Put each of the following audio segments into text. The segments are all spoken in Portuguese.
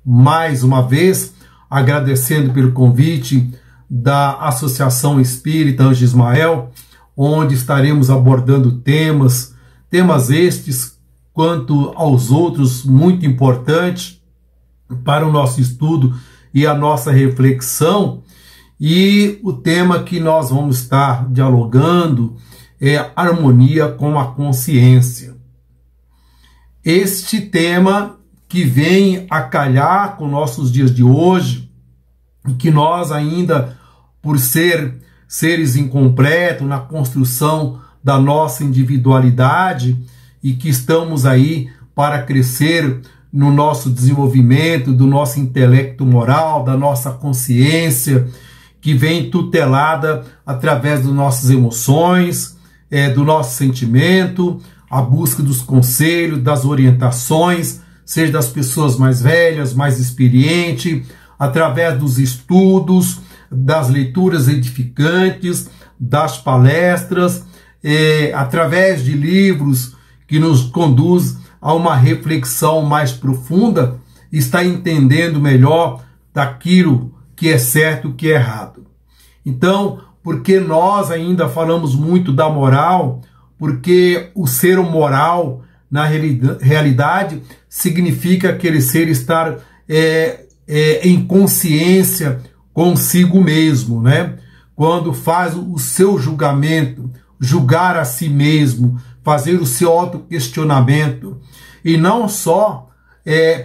mais uma vez, agradecendo pelo convite da Associação Espírita Anjo Ismael, onde estaremos abordando temas estes, quanto aos outros, muito importantes para o nosso estudo e a nossa reflexão. E o tema que nós vamos estar dialogando é harmonia com a consciência. Este tema que vem a calhar com nossos dias de hoje, e que nós ainda, por ser seres incompletos na construção da nossa individualidade, e que estamos aí para crescer no nosso desenvolvimento, do nosso intelecto moral, da nossa consciência, que vem tutelada através das nossas emoções, do nosso sentimento, a busca dos conselhos, das orientações, seja das pessoas mais velhas, mais experientes, através dos estudos, das leituras edificantes, das palestras, através de livros que nos conduz a uma reflexão mais profunda, está entendendo melhor daquilo que é certo e o que é errado. Então, porque nós ainda falamos muito da moral, porque o ser moral, na realidade, significa aquele ser estar em consciência consigo mesmo, né? Quando faz o seu julgamento, julgar a si mesmo, fazer o seu autoquestionamento, e não só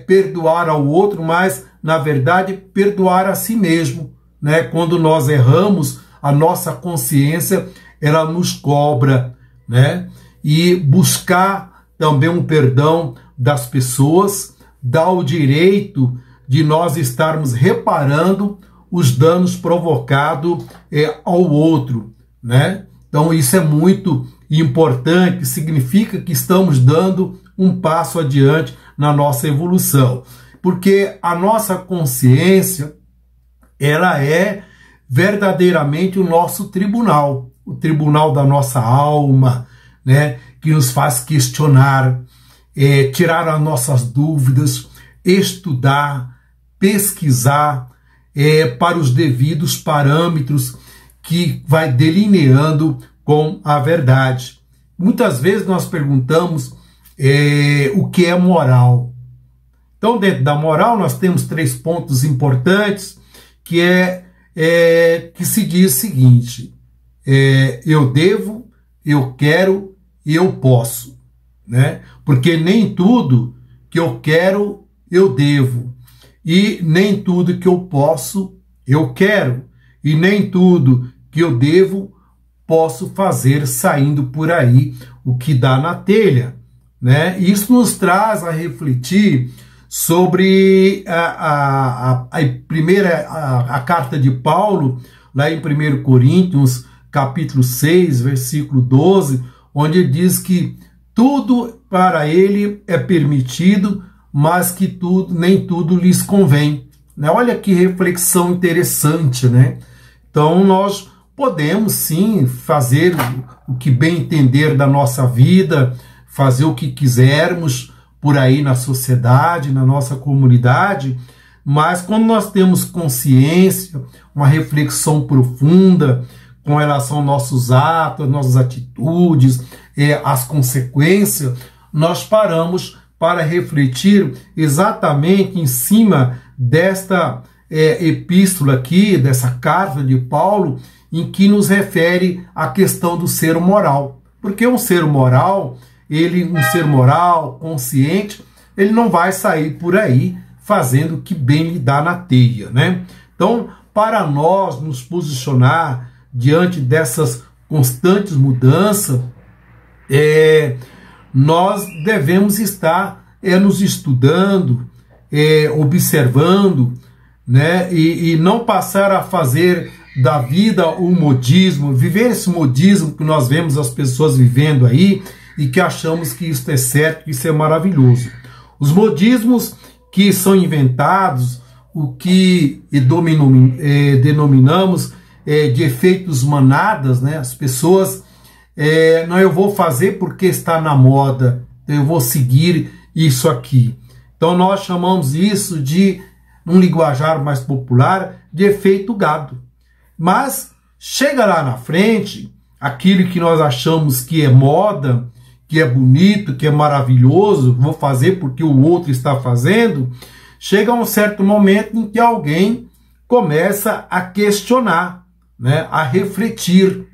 perdoar ao outro, mas, na verdade, perdoar a si mesmo, né? Quando nós erramos, a nossa consciência, ela nos cobra, né? E buscar também um perdão das pessoas, dá o direito de nós estarmos reparando os danos provocados ao outro, né? Então isso é muito importante, significa que estamos dando um passo adiante na nossa evolução, porque a nossa consciência, ela é verdadeiramente o nosso tribunal, o tribunal da nossa alma, né? Que nos faz questionar, tirar as nossas dúvidas, estudar, pesquisar para os devidos parâmetros que vai delineando com a verdade. Muitas vezes nós perguntamos o que é moral. Então, dentro da moral, nós temos 3 pontos importantes, que se diz o seguinte: eu devo, eu quero e eu posso, né? Porque nem tudo que eu quero, eu devo, e nem tudo que eu posso, eu quero, e nem tudo que eu devo, posso fazer saindo por aí o que dá na telha, né? Isso nos traz a refletir sobre a carta de Paulo, lá em 1 Coríntios, capítulo 6, versículo 12, onde ele diz que tudo para ele é permitido, mas que nem tudo lhes convém, né? Olha que reflexão interessante, né? Então nós podemos sim fazer o que bem entender da nossa vida, fazer o que quisermos por aí na sociedade, na nossa comunidade, mas quando nós temos consciência, uma reflexão profunda com relação aos nossos atos, às nossas atitudes, as consequências, nós paramos para refletir exatamente em cima desta epístola aqui, dessa carta de Paulo, em que nos refere à questão do ser moral. Porque um ser moral, um ser moral, consciente, ele não vai sair por aí fazendo o que bem lhe dá na telha, né? Então, para nós nos posicionar diante dessas constantes mudanças, nós devemos estar nos estudando, observando, né? E não passar a fazer da vida o modismo, viver esse modismo que nós vemos as pessoas vivendo aí e que achamos que isso é certo, que isso é maravilhoso. Os modismos que são inventados, o que denominamos de efeitos manadas, né? As pessoas, não, eu vou fazer porque está na moda, eu vou seguir isso aqui. Então nós chamamos isso de num linguajar mais popular, de efeito gado. Mas chega lá na frente, aquilo que nós achamos que é moda, que é bonito, que é maravilhoso, vou fazer porque o outro está fazendo, chega um certo momento em que alguém começa a questionar, né, a refletir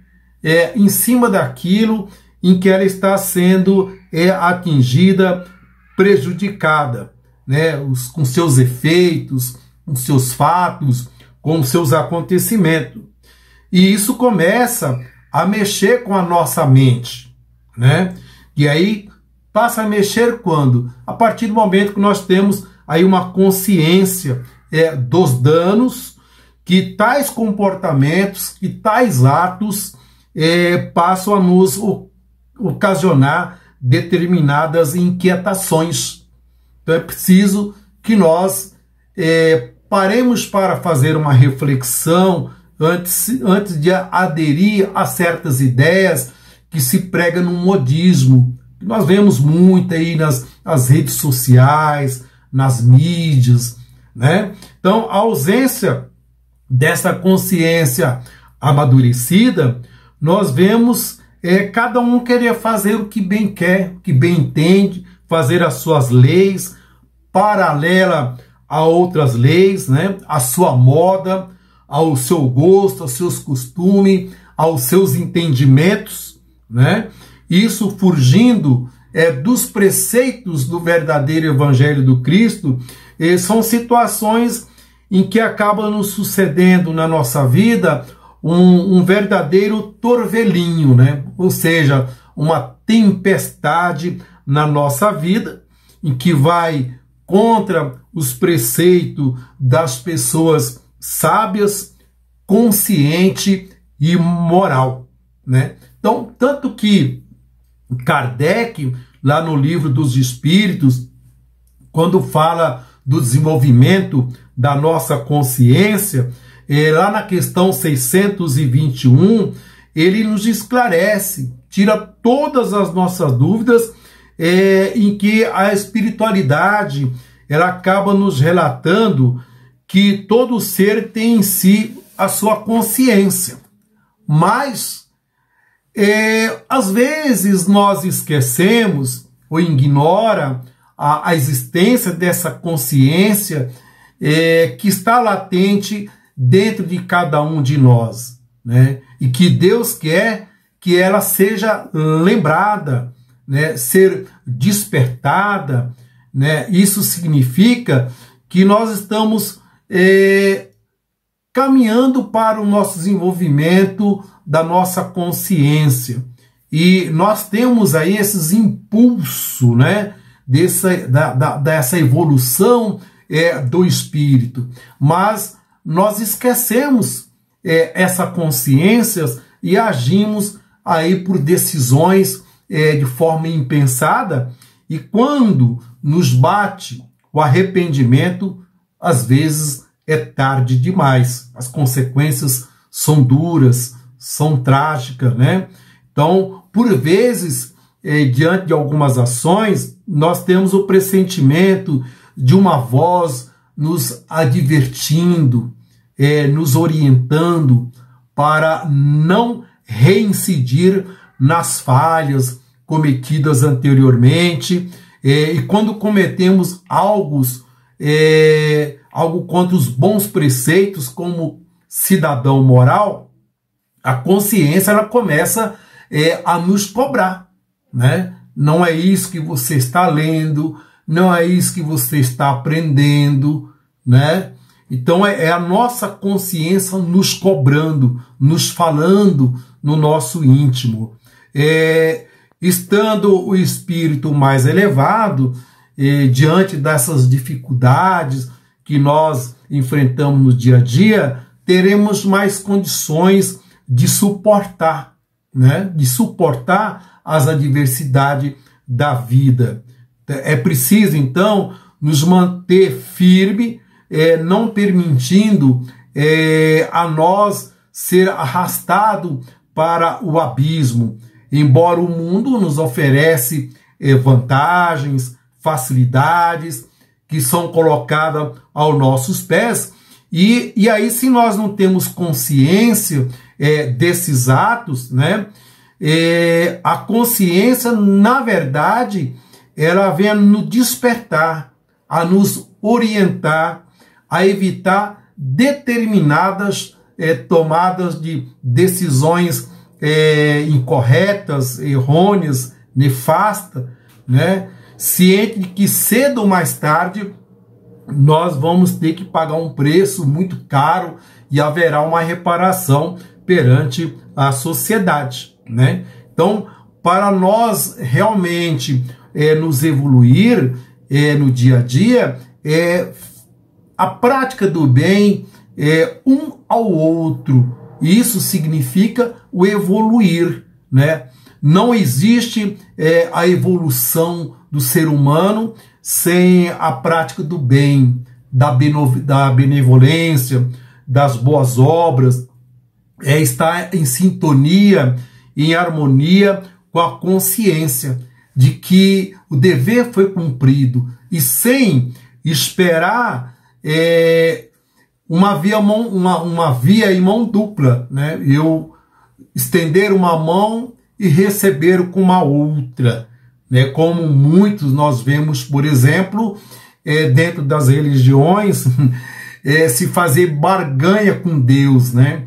em cima daquilo em que ela está sendo atingida, prejudicada, né, com seus efeitos, com seus fatos, com seus acontecimentos. E isso começa a mexer com a nossa mente, né? E aí passa a mexer quando? A partir do momento que nós temos aí uma consciência dos danos que tais comportamentos, que tais atos passam a nos ocasionar determinadas inquietações. Então é preciso que nós paremos para fazer uma reflexão antes de aderir a certas ideias que se prega no modismo. Nós vemos muito aí nas redes sociais, nas mídias, né? Então, a ausência dessa consciência amadurecida, nós vemos cada um querer fazer o que bem quer, o que bem entende, fazer as suas leis, paralela a outras leis, né? A sua moda, ao seu gosto, aos seus costumes, aos seus entendimentos, né? Isso fugindo dos preceitos do verdadeiro Evangelho do Cristo, são situações em que acaba nos sucedendo na nossa vida um verdadeiro torvelinho, né? Ou seja, uma tempestade na nossa vida, em que vai contra os preceitos das pessoas sábias, consciente e moral, né? Então, tanto que Kardec, lá no Livro dos Espíritos, quando fala do desenvolvimento da nossa consciência, lá na questão 621, ele nos esclarece, tira todas as nossas dúvidas, em que a espiritualidade ela acaba nos relatando que todo ser tem em si a sua consciência, mas às vezes nós esquecemos ou ignora a existência dessa consciência que está latente dentro de cada um de nós, né? E que Deus quer que ela seja lembrada, né? Ser despertada, né? Isso significa que nós estamos caminhando para o nosso desenvolvimento da nossa consciência. E nós temos aí esses impulsos, né? Dessa evolução do espírito. Mas nós esquecemos essa consciência e agimos aí por decisões de forma impensada, e quando nos bate o arrependimento, às vezes é tarde demais. As consequências são duras, são trágicas, né? Então, por vezes, diante de algumas ações, nós temos o pressentimento de uma voz nos advertindo, nos orientando para não reincidir nas falhas cometidas anteriormente, e quando cometemos algo contra os bons preceitos como cidadão moral, a consciência ela começa a nos cobrar, né? Não é isso que você está lendo, não é isso que você está aprendendo, né? Então é a nossa consciência nos cobrando, nos falando no nosso íntimo. Estando o espírito mais elevado, diante dessas dificuldades que nós enfrentamos no dia a dia, teremos mais condições de suportar, né? De suportar as adversidades da vida. É preciso, então, nos manter firme, não permitindo a nós ser arrastado para o abismo. Embora o mundo nos oferece vantagens, facilidades, que são colocadas aos nossos pés. E aí, se nós não temos consciência desses atos, né, a consciência, na verdade, ela vem a nos despertar, a nos orientar, a evitar determinadas tomadas de decisões incorretas, errôneas, nefastas, né? Ciente de que cedo ou mais tarde nós vamos ter que pagar um preço muito caro e haverá uma reparação perante a sociedade, né? Então, para nós realmente nos evoluir no dia a dia, a prática do bem um ao outro, isso significa o evoluir, né? Não existe a evolução do ser humano sem a prática do bem, da benevolência, das boas obras, estar em sintonia, em harmonia com a consciência de que o dever foi cumprido e sem esperar uma via em mão dupla, né? Eu estender uma mão e receber com uma outra, né? Como muitos nós vemos, por exemplo, dentro das religiões, se fazer barganha com Deus, né?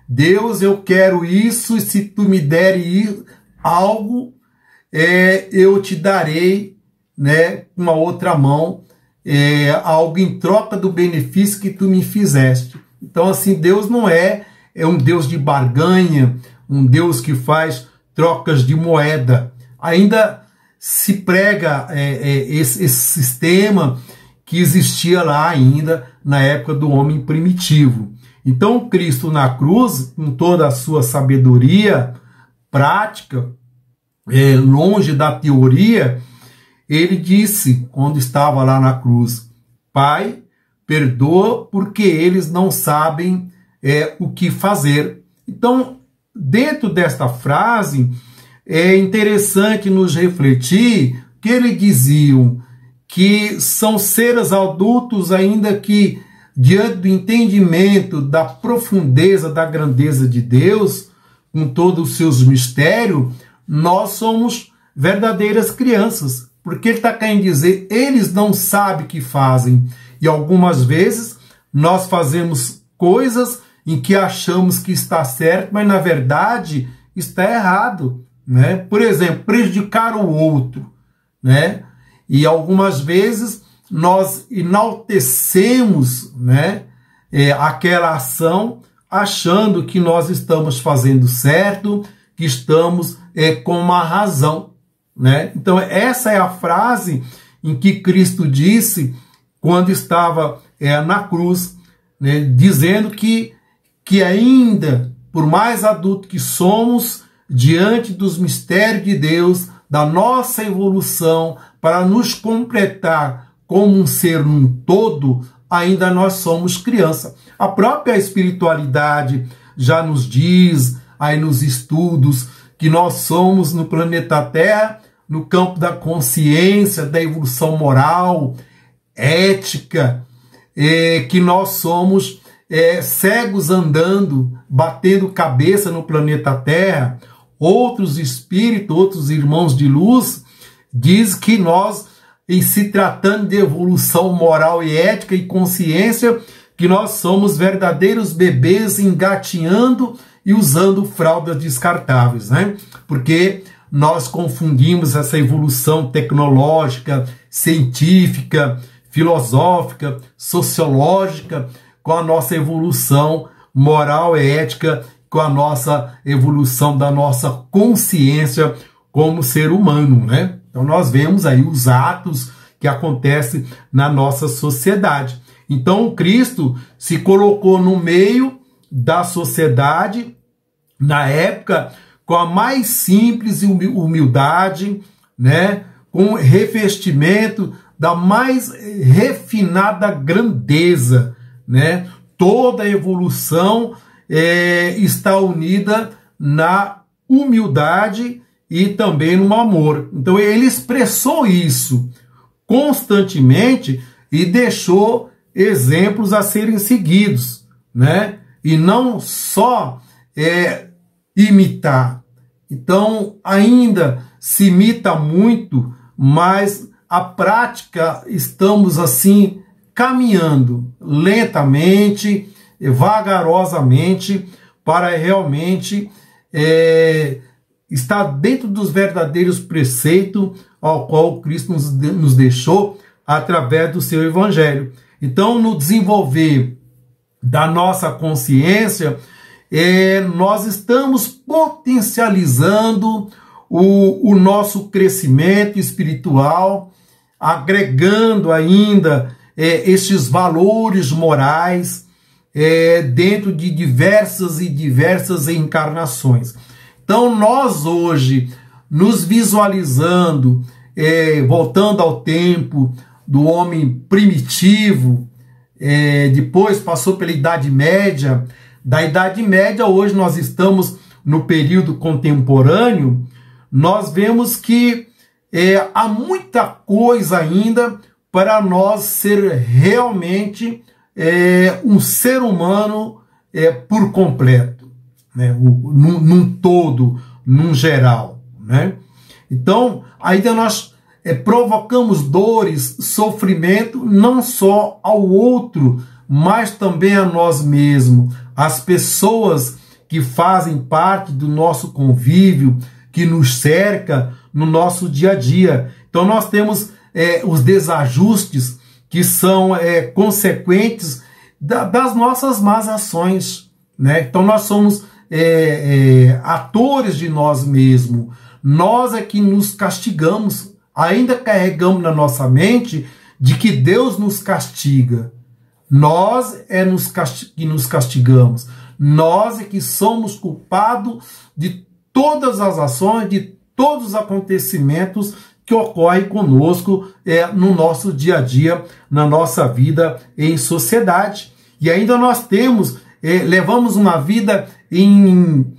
Deus, eu quero isso, e se tu me deres algo, eu te darei, né, com uma outra mão, algo em troca do benefício que tu me fizeste. Então, assim, Deus não é um Deus de barganha, um Deus que faz trocas de moeda. Ainda se prega esse sistema que existia lá ainda na época do homem primitivo. Então, Cristo na cruz, com toda a sua sabedoria prática, longe da teoria, ele disse, quando estava lá na cruz: Pai, perdoa porque eles não sabem o que fazer. Então, dentro desta frase, é interessante nos refletir que eles diziam que são seres adultos ainda que, diante do entendimento da profundeza, da grandeza de Deus, com todos os seus mistérios, nós somos verdadeiras crianças. Porque ele está querendo dizer, eles não sabem o que fazem. E algumas vezes nós fazemos coisas em que achamos que está certo, mas na verdade está errado, né? Por exemplo, prejudicar o outro, né? E algumas vezes nós enaltecemos, né, aquela ação, achando que nós estamos fazendo certo, que estamos com uma razão, né? Então essa é a frase em que Cristo disse quando estava na cruz, né, dizendo que ainda, por mais adulto que somos, diante dos mistérios de Deus, da nossa evolução, para nos completar como um ser num todo, ainda nós somos criança. A própria espiritualidade já nos diz, aí nos estudos, que nós somos no planeta Terra, no campo da consciência, da evolução moral, ética, que nós somos cegos andando, batendo cabeça no planeta Terra. Outros espíritos, outros irmãos de luz, diz que nós, em se tratando de evolução moral e ética e consciência, que nós somos verdadeiros bebês engatinhando e usando fraldas descartáveis, né? Porque nós confundimos essa evolução tecnológica, científica, filosófica, sociológica, com a nossa evolução moral e ética, com a nossa evolução da nossa consciência como ser humano, né? Então nós vemos aí os atos que acontecem na nossa sociedade. Então Cristo se colocou no meio da sociedade, na época, com a mais simples humildade, né? Com revestimento da mais refinada grandeza, né? Toda a evolução está unida na humildade e também no amor. Então ele expressou isso constantemente, e deixou exemplos a serem seguidos, né? E não só imitar. Então, ainda se imita muito, mas a prática estamos assim caminhando lentamente, vagarosamente, para realmente estar dentro dos verdadeiros preceitos ao qual Cristo nos deixou através do seu Evangelho. Então, no desenvolver da nossa consciência, nós estamos potencializando o nosso crescimento espiritual, agregando ainda estes valores morais dentro de diversas e diversas encarnações. Então, nós hoje, nos visualizando, voltando ao tempo do homem primitivo, depois passou pela Idade Média. Da Idade Média, hoje nós estamos no período contemporâneo, nós vemos que há muita coisa ainda para nós ser realmente um ser humano por completo, né? Num todo, num geral, né? Então, ainda nós provocamos dores, sofrimento, não só ao outro, mas também a nós mesmos, as pessoas que fazem parte do nosso convívio, que nos cerca no nosso dia a dia. Então nós temos os desajustes que são consequentes das nossas más ações, né? Então nós somos atores de nós mesmos. Nós é que nos castigamos, ainda carregamos na nossa mente de que Deus nos castiga. Nós que nos castigamos. Nós é que somos culpados de todas as ações, de todos os acontecimentos que ocorrem conosco no nosso dia a dia, na nossa vida em sociedade. E ainda nós levamos uma vida em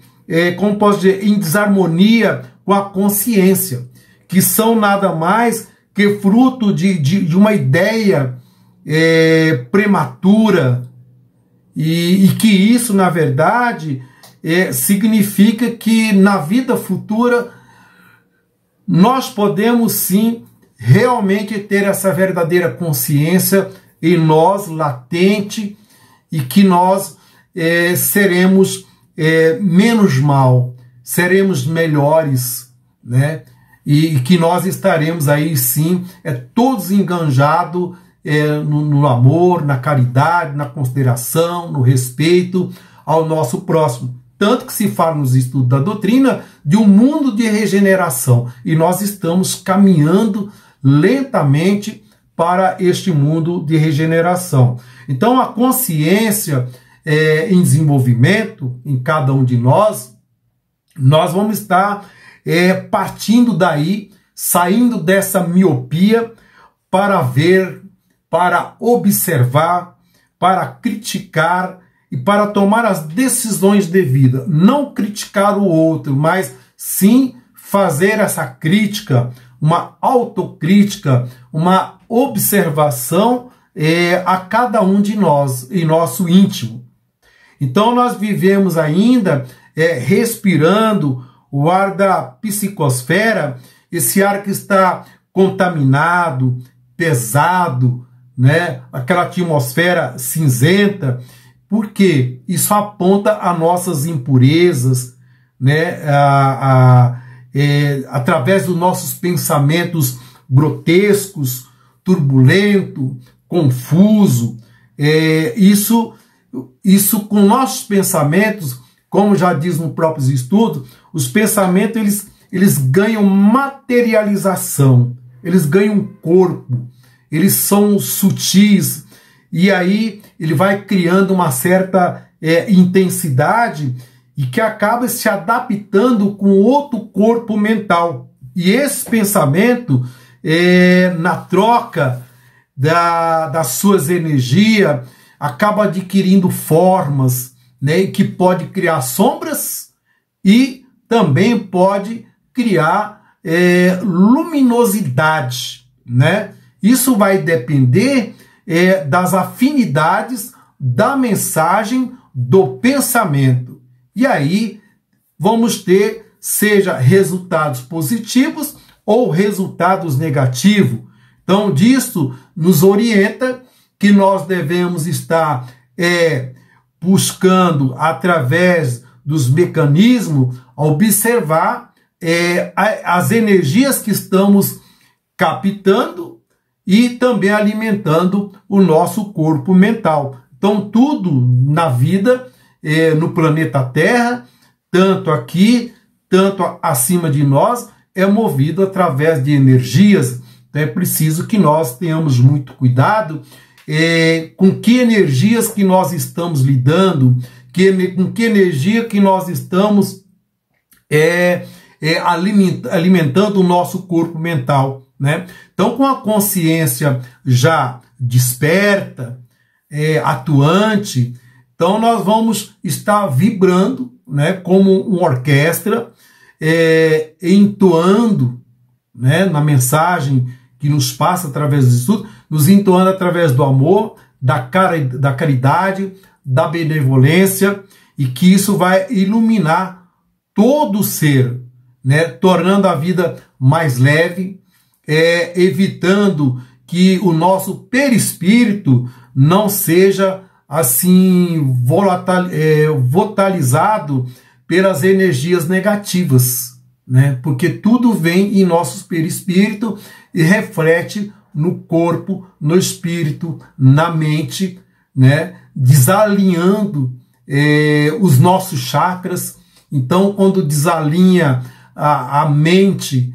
desarmonia com a consciência, que são nada mais que fruto de uma ideia prematura, e que isso, na verdade, significa que na vida futura nós podemos sim realmente ter essa verdadeira consciência em nós, latente, e que nós seremos menos mal, seremos melhores, né? E que nós estaremos aí sim todos enganjados no amor, na caridade, na consideração, no respeito ao nosso próximo. Tanto que se fala nos estudos da doutrina de um mundo de regeneração. E nós estamos caminhando lentamente para este mundo de regeneração. Então a consciência em desenvolvimento em cada um de nós vamos estar partindo daí, saindo dessa miopia para ver, para observar, para criticar e para tomar as decisões devidas. Não criticar o outro, mas sim fazer essa crítica, uma autocrítica, uma observação a cada um de nós, em nosso íntimo. Então nós vivemos ainda respirando o ar da psicosfera, esse ar que está contaminado, pesado, né? Aquela atmosfera cinzenta, porque isso aponta a nossas impurezas, né? Através dos nossos pensamentos grotescos, turbulento, confuso. Isso com nossos pensamentos, como já diz no próprio estudo, os pensamentos eles ganham materialização, eles ganham corpo, eles são sutis, e aí ele vai criando uma certa intensidade e que acaba se adaptando com outro corpo mental. E esse pensamento, na troca das suas energias, acaba adquirindo formas, né, que pode criar sombras e também pode criar luminosidade, né? Isso vai depender das afinidades da mensagem do pensamento. E aí vamos ter, seja resultados positivos ou resultados negativos. Então, disso nos orienta que nós devemos estar buscando, através dos mecanismos, observar as energias que estamos captando e também alimentando o nosso corpo mental. Então, tudo na vida, no planeta Terra, tanto aqui, tanto acima de nós, é movido através de energias. Então, é preciso que nós tenhamos muito cuidado com que energias que nós estamos lidando, com que energia que nós estamos alimentando o nosso corpo mental, né? Então, com a consciência já desperta, atuante, então nós vamos estar vibrando, né, como uma orquestra, entoando, né, na mensagem que nos passa através do estudo, nos entoando através do amor, da caridade, da benevolência, e que isso vai iluminar todo o ser, né, tornando a vida mais leve, evitando que o nosso perispírito não seja assim volatilizado pelas energias negativas, né? Porque tudo vem em nosso perispírito e reflete no corpo, no espírito, na mente, né? Desalinhando os nossos chakras. Então, quando desalinha a mente,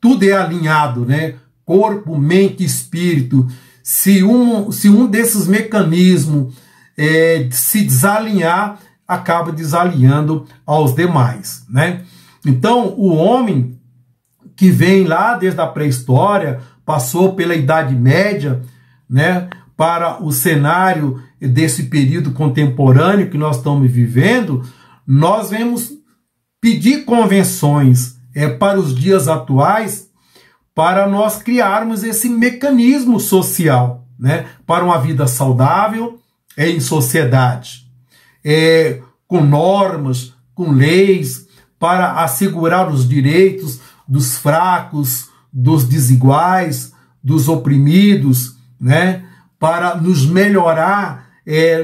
tudo é alinhado, né? Corpo, mente e espírito. Se um desses mecanismos se desalinhar, acaba desalinhando aos demais, né? Então, o homem que vem lá desde a pré-história, passou pela Idade Média, né, para o cenário desse período contemporâneo que nós estamos vivendo, nós vamos pedir convenções para os dias atuais, para nós criarmos esse mecanismo social, né, para uma vida saudável em sociedade, com normas, com leis, para assegurar os direitos dos fracos, dos desiguais, dos oprimidos, né, para nos melhorar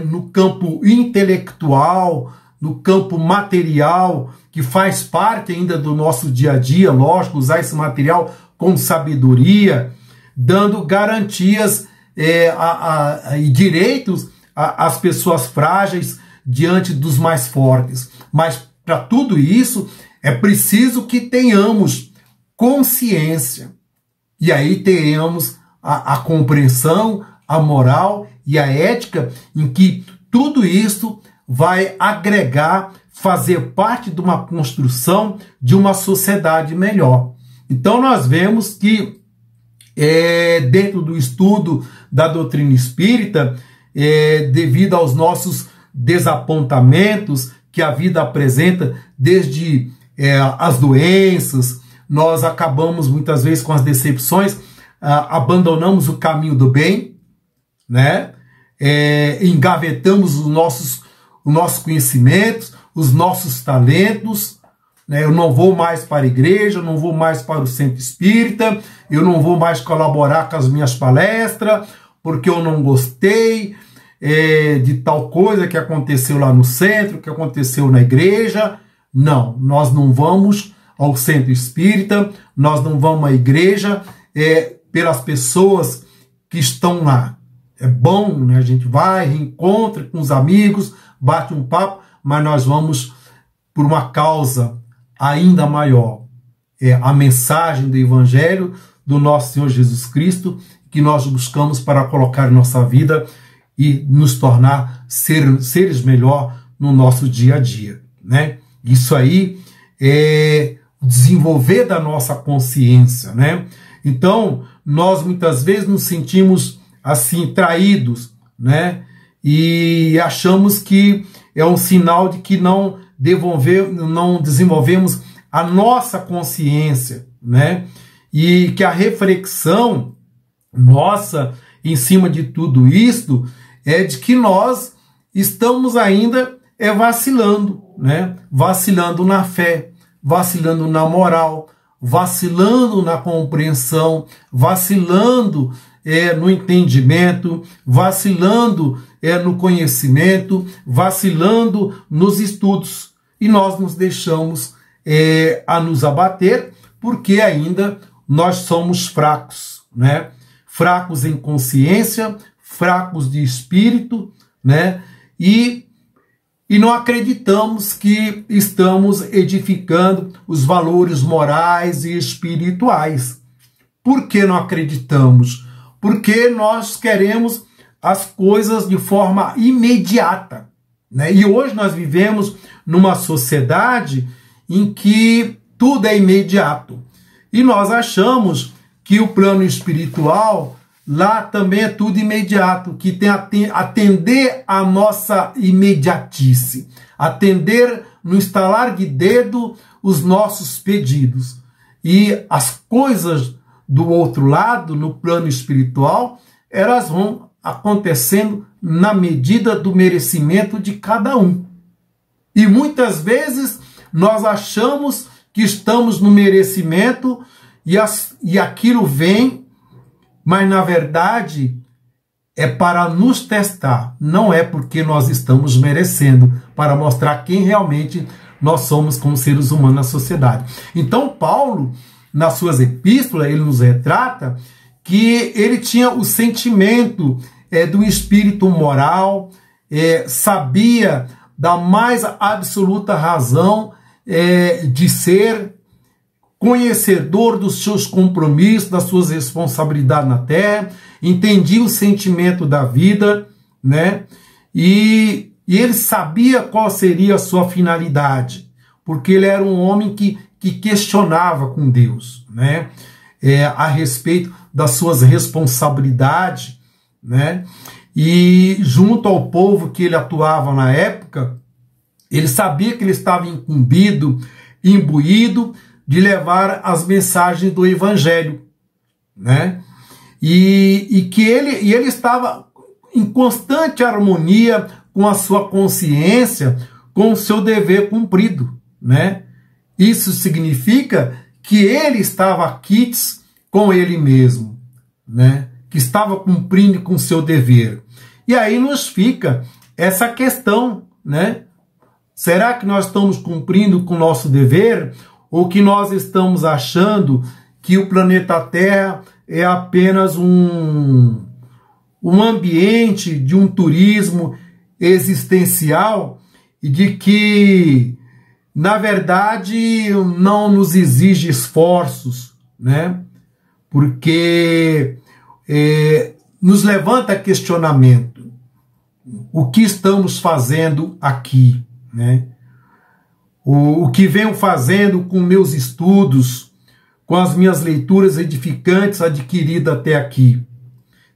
no campo intelectual, no campo material, que faz parte ainda do nosso dia a dia, lógico, usar esse material com sabedoria, dando garantias e direitos às pessoas frágeis diante dos mais fortes. Mas para tudo isso é preciso que tenhamos consciência. E aí teremos a compreensão, a moral e a ética, em que tudo isso vai agregar, fazer parte de uma construção de uma sociedade melhor. Então nós vemos que dentro do estudo da doutrina espírita, devido aos nossos desapontamentos que a vida apresenta, desde as doenças, nós acabamos muitas vezes com as decepções, abandonamos o caminho do bem, né? Engavetamos os nossos conhecimentos, os nossos talentos, né? Eu não vou mais para a igreja, eu não vou mais para o centro espírita, eu não vou mais colaborar com as minhas palestras, porque eu não gostei de tal coisa que aconteceu lá no centro, que aconteceu na igreja. Não, nós não vamos ao centro espírita, nós não vamos à igreja pelas pessoas que estão lá. É bom, né? A gente vai, reencontra com os amigos, bate um papo, mas nós vamos por uma causa ainda maior. A mensagem do Evangelho do nosso Senhor Jesus Cristo, que nós buscamos para colocar em nossa vida e nos tornar seres melhor no nosso dia a dia, né? Isso aí é desenvolver da nossa consciência, né? Então, nós muitas vezes nos sentimos assim traídos, né? E achamos que é um sinal de que não desenvolvemos a nossa consciência, né? E que a reflexão nossa, em cima de tudo isso é de que nós estamos ainda vacilando, né? Vacilando na fé, vacilando na moral, vacilando na compreensão, vacilando no entendimento, vacilando no conhecimento, vacilando nos estudos. E nós nos deixamos a nos abater, porque ainda nós somos fracos, né? Fracos em consciência, fracos de espírito, né? E não acreditamos que estamos edificando os valores morais e espirituais. Por que não acreditamos? Porque nós queremos as coisas de forma imediata, né? E hoje nós vivemos numa sociedade em que tudo é imediato. E nós achamos que o plano espiritual, lá também é tudo imediato, que tem atender à nossa imediatice, atender no estalar de dedo os nossos pedidos. E as coisas do outro lado, no plano espiritual, elas vão acontecendo na medida do merecimento de cada um. E muitas vezes nós achamos que estamos no merecimento e aquilo vem, mas na verdade é para nos testar, não é porque nós estamos merecendo, para mostrar quem realmente nós somos como seres humanos na sociedade. Então Paulo, nas suas epístolas, ele nos retrata que ele tinha o sentimento do espírito moral, sabia da mais absoluta razão de ser, conhecedor dos seus compromissos, das suas responsabilidades na terra, entendia o sentimento da vida, né? E ele sabia qual seria a sua finalidade, porque ele era um homem que questionava com Deus, né? A respeito das suas responsabilidades, né? E junto ao povo que ele atuava na época, ele sabia que ele estava incumbido, imbuído de levar as mensagens do Evangelho, né? E que ele estava em constante harmonia com a sua consciência, com o seu dever cumprido, né? Isso significa que ele estava quites com ele mesmo, né? Que estava cumprindo com o seu dever. E aí nos fica essa questão, né? Será que nós estamos cumprindo com o nosso dever? Ou que nós estamos achando que o planeta Terra é apenas um ambiente de um turismo existencial e de que, na verdade, não nos exige esforços, né? Porque nos levanta questionamento. O que estamos fazendo aqui, né? O que venho fazendo com meus estudos, com as minhas leituras edificantes adquiridas até aqui?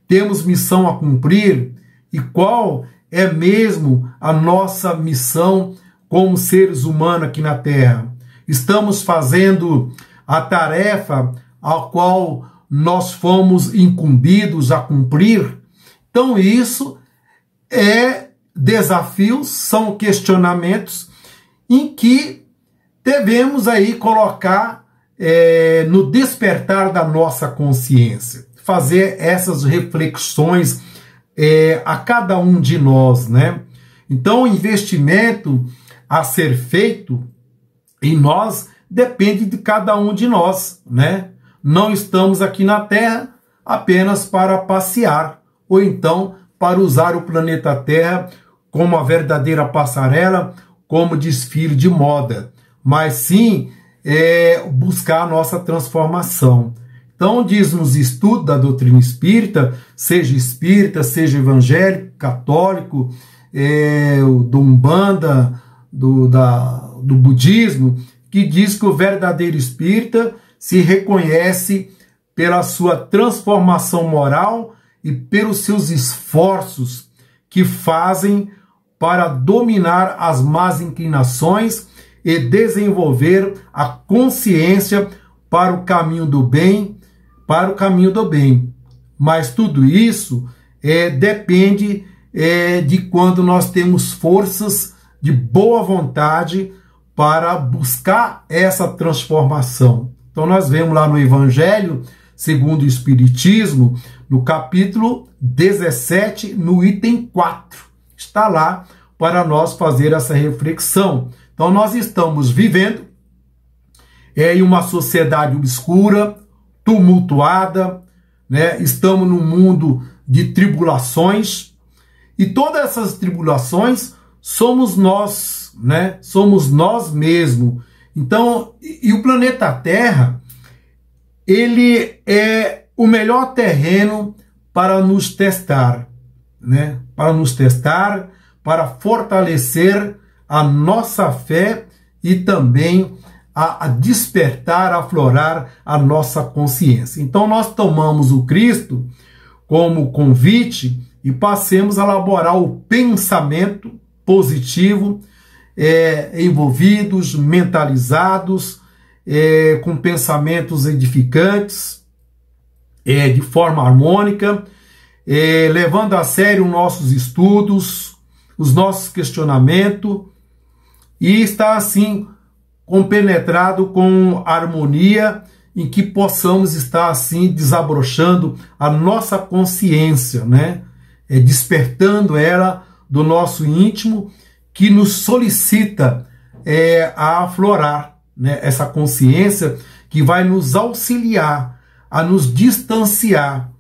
Temos missão a cumprir? E qual é mesmo a nossa missão como seres humanos aqui na Terra? Estamos fazendo a tarefa a qual nós fomos incumbidos a cumprir? Então isso desafios, são questionamentos em que devemos aí colocar no despertar da nossa consciência, fazer essas reflexões a cada um de nós, né? Então o investimento a ser feito em nós depende de cada um de nós, né? Não estamos aqui na Terra apenas para passear, ou então para usar o planeta Terra como a verdadeira passarela, como desfile de moda, mas sim buscar a nossa transformação. Então diz nos estudos da doutrina espírita, seja evangélico, católico, do Umbanda, do budismo, que diz que o verdadeiro espírita se reconhece pela sua transformação moral e pelos seus esforços que fazem para dominar as más inclinações e desenvolver a consciência para o caminho do bem, mas tudo isso depende de quando nós temos forças de boa vontade para buscar essa transformação. Então nós vemos lá no Evangelho segundo o Espiritismo, no capítulo 17, no item 4. Está lá para nós fazer essa reflexão. Então nós estamos vivendo em uma sociedade obscura, tumultuada, né? Estamos num mundo de tribulações, e todas essas tribulações somos nós, né? Somos nós mesmos. Então, e o planeta Terra, ele é o melhor terreno para nos testar, né? Para nos testar, para fortalecer a nossa fé e também a despertar, a aflorar a nossa consciência. Então nós tomamos o Cristo como convite e passemos a elaborar o pensamento positivo, envolvidos, mentalizados, com pensamentos edificantes, de forma harmônica, levando a sério nossos estudos, os nossos questionamentos, e estar assim compenetrado com harmonia, em que possamos estar assim desabrochando a nossa consciência, né? Despertando ela do nosso íntimo, que nos solicita a aflorar, né? Essa consciência que vai nos auxiliar a nos distanciar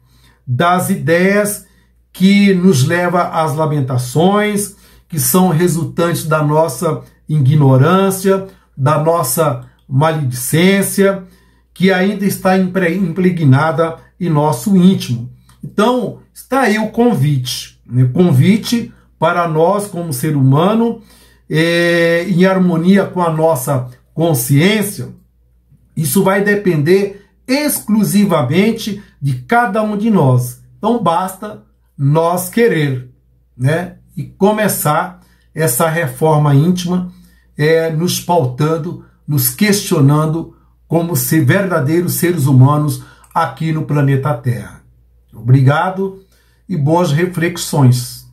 das ideias que nos levam às lamentações, que são resultantes da nossa ignorância, da nossa maledicência, que ainda está impregnada em nosso íntimo. Então, está aí o convite, né? Convite para nós, como ser humano, em harmonia com a nossa consciência. Isso vai depender exclusivamente de cada um de nós. Então, basta nós querer, né? E começar essa reforma íntima, nos pautando, nos questionando como ser verdadeiros seres humanos aqui no planeta Terra. Obrigado e boas reflexões.